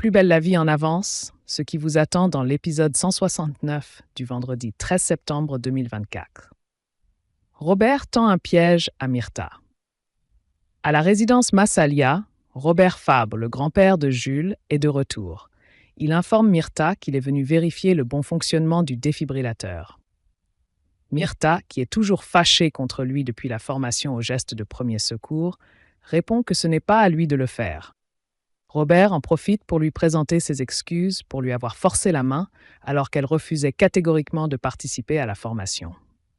Plus belle la vie en avance, ce qui vous attend dans l'épisode 169 du vendredi 13 septembre 2024. Robert tend un piège à Myrtha. À la résidence Massalia, Robert Fabre, le grand-père de Jules, est de retour. Il informe Myrtha qu'il est venu vérifier le bon fonctionnement du défibrillateur. Myrtha, qui est toujours fâchée contre lui depuis la formation au geste de premier secours, répond que ce n'est pas à lui de le faire. Robert en profite pour lui présenter ses excuses pour lui avoir forcé la main alors qu'elle refusait catégoriquement de participer à la formation.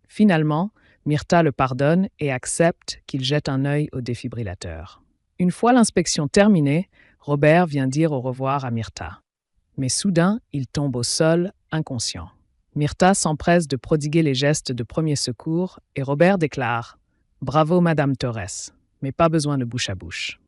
Finalement, Myrtha le pardonne et accepte qu'il jette un œil au défibrillateur. Une fois l'inspection terminée, Robert vient dire au revoir à Myrtha. Mais soudain, il tombe au sol, inconscient. Myrtha s'empresse de prodiguer les gestes de premier secours et Robert déclare « Bravo, Madame Torres, mais pas besoin de bouche à bouche ».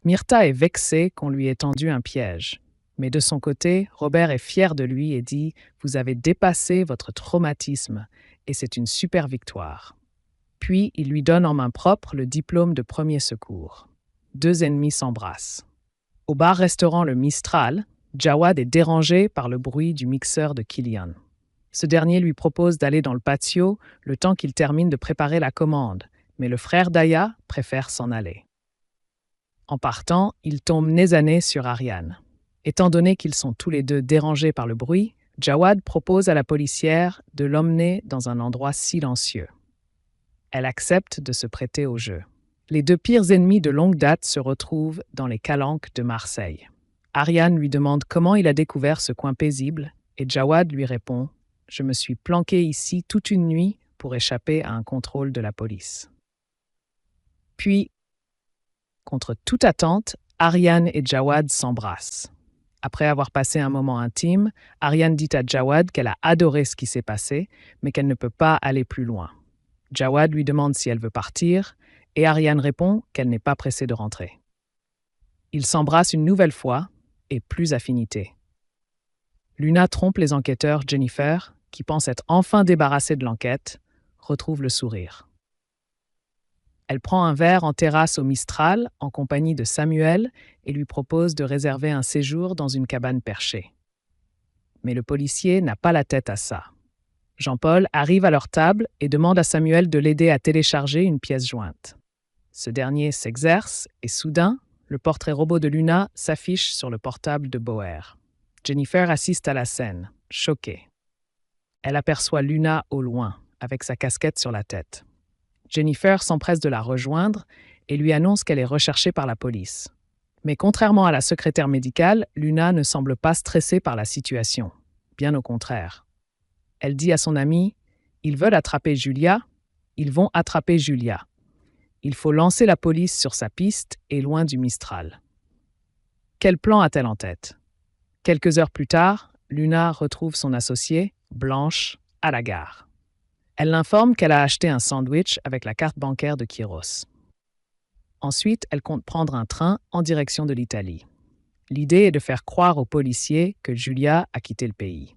Myrtha est vexée qu'on lui ait tendu un piège. Mais de son côté, Robert est fier de lui et dit « Vous avez dépassé votre traumatisme et c'est une super victoire ». Puis, il lui donne en main propre le diplôme de premier secours. Deux ennemis s'embrassent. Au bar-restaurant Le Mistral, Jawad est dérangé par le bruit du mixeur de Killian. Ce dernier lui propose d'aller dans le patio le temps qu'il termine de préparer la commande, mais le frère d'Aya préfère s'en aller. En partant, il tombe nez à nez sur Ariane. Étant donné qu'ils sont tous les deux dérangés par le bruit, Jawad propose à la policière de l'emmener dans un endroit silencieux. Elle accepte de se prêter au jeu. Les deux pires ennemis de longue date se retrouvent dans les calanques de Marseille. Ariane lui demande comment il a découvert ce coin paisible et Jawad lui répond « Je me suis planqué ici toute une nuit pour échapper à un contrôle de la police. » Puis, contre toute attente, Ariane et Jawad s'embrassent. Après avoir passé un moment intime, Ariane dit à Jawad qu'elle a adoré ce qui s'est passé, mais qu'elle ne peut pas aller plus loin. Jawad lui demande si elle veut partir, et Ariane répond qu'elle n'est pas pressée de rentrer. Ils s'embrassent une nouvelle fois, et plus affinité. Luna trompe les enquêteurs Jennifer, qui pense être enfin débarrassée de l'enquête, retrouve le sourire. Elle prend un verre en terrasse au Mistral en compagnie de Samuel et lui propose de réserver un séjour dans une cabane perchée. Mais le policier n'a pas la tête à ça. Jean-Paul arrive à leur table et demande à Samuel de l'aider à télécharger une pièce jointe. Ce dernier s'exerce et soudain, le portrait robot de Luna s'affiche sur le portable de Boer. Jennifer assiste à la scène, choquée. Elle aperçoit Luna au loin, avec sa casquette sur la tête. Jennifer s'empresse de la rejoindre et lui annonce qu'elle est recherchée par la police. Mais contrairement à la secrétaire médicale, Luna ne semble pas stressée par la situation. Bien au contraire. Elle dit à son amie « Ils veulent attraper Julia, ils vont attraper Julia. Il faut lancer la police sur sa piste et loin du Mistral. » Quel plan a-t-elle en tête? Quelques heures plus tard, Luna retrouve son associée, Blanche, à la gare. Elle l'informe qu'elle a acheté un sandwich avec la carte bancaire de Quiros. Ensuite, elle compte prendre un train en direction de l'Italie. L'idée est de faire croire aux policiers que Julia a quitté le pays.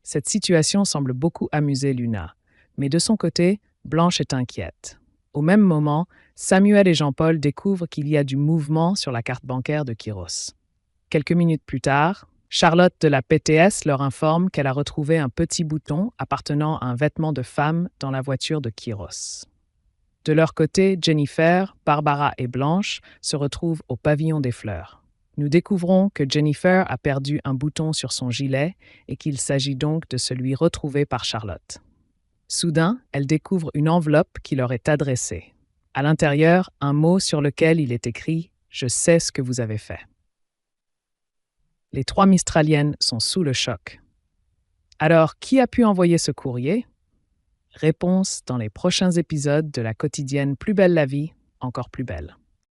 Cette situation semble beaucoup amuser Luna, mais de son côté, Blanche est inquiète. Au même moment, Samuel et Jean-Paul découvrent qu'il y a du mouvement sur la carte bancaire de Quiros. Quelques minutes plus tard, Charlotte de la PTS leur informe qu'elle a retrouvé un petit bouton appartenant à un vêtement de femme dans la voiture de Quiros. De leur côté, Jennifer, Barbara et Blanche se retrouvent au pavillon des fleurs. Nous découvrons que Jennifer a perdu un bouton sur son gilet et qu'il s'agit donc de celui retrouvé par Charlotte. Soudain, elle découvre une enveloppe qui leur est adressée. À l'intérieur, un mot sur lequel il est écrit « Je sais ce que vous avez fait ». Les trois Mistraliennes sont sous le choc. Alors, qui a pu envoyer ce courrier? Réponse dans les prochains épisodes de la quotidienne Plus belle la vie, encore plus belle.